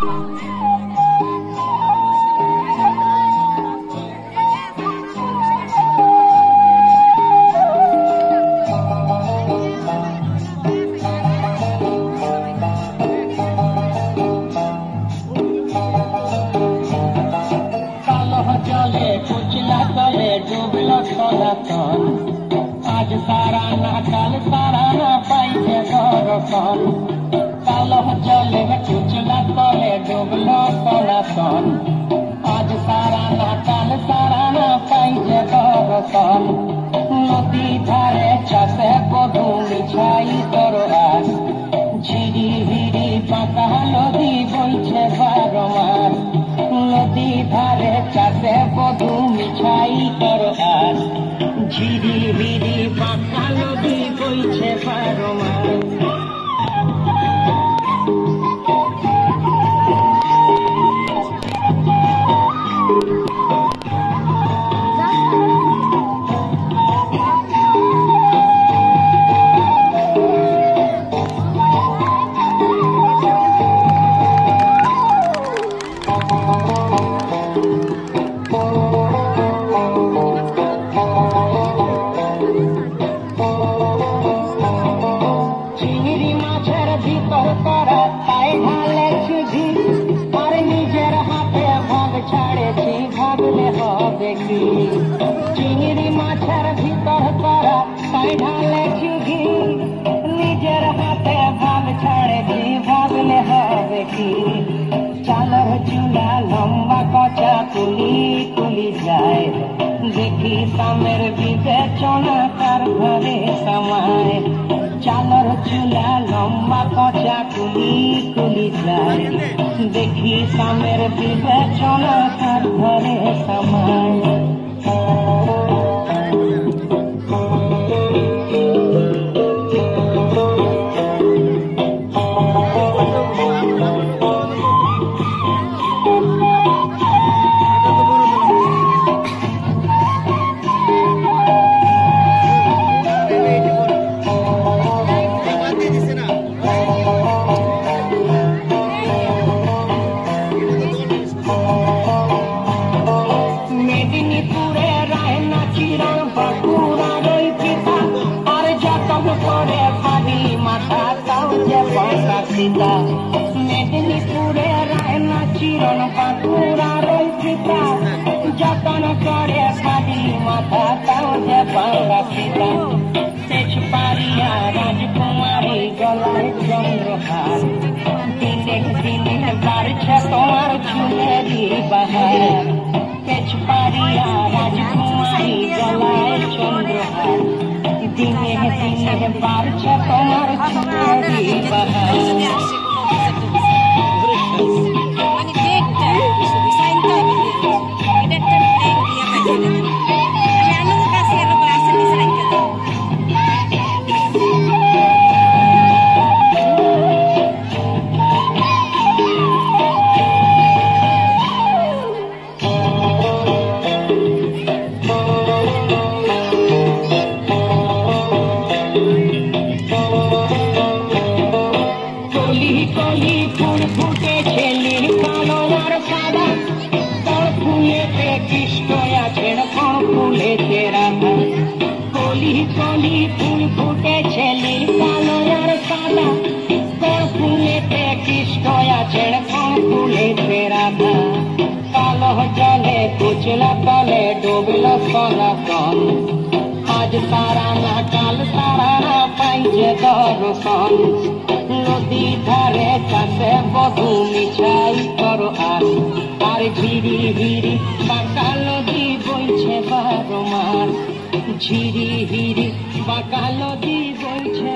आज सारा ना कल सारा ना पाइছে দর্শন কালো জলে কুচলা তলে ডুবলো সনাতন আজ সারা না কাল সারা না পাইছে দর্শন নদী ধারে চাষে কদু মিছাই তোর আস ঝিরি হিরি পাকা নদী বইছে 12 মাস নদী ধারে চাষে কদু মিছাই তোর আস ঝিরি হিরি পাকা নদী বইছে 12 মাস চিংড়ি মাছের ভিতর করা তাই ঢালে ঘি নিজের হাতে ভাগ ছাড়েছি ভাবলে হবে কি চালের চুলা লম্বা কচা কুলি কুলি যায় দেখি সামের বিবেচনা তার ঘরে সমায় চালের চুলা লম্বা কচা কুলি কুলি যায় দেখি সামের বিবেচনা তার ঘরে সমায় মেদিনীপুরে রায়না চিরন বাঁকুড়ার পিতা যতন করে পাদি মাথা তাও যে বাংলা সীতা তেজ পারিয়া রাজকুমারী গলায় চন্দ্রহার দিনে দিনে বাড়ছে তোমার চুলেরি বাহার তেজ পারিয়া রাজকুমারী গলায় চন্দ্রহার দিনে দিনে বাড়ছে তোমার চুলেরি বাহার জলে কুচলা তলে ডুবলো সনাতন আজ তারা না কাল তারা না পাইছে দর্শন নদী ধারে চাষে বধু মিছাই করো আর ঝিরি হিরি বাঁকা নদী বইছে 12 মাস ঝিরি হিরি বাঁকা নদী বইছে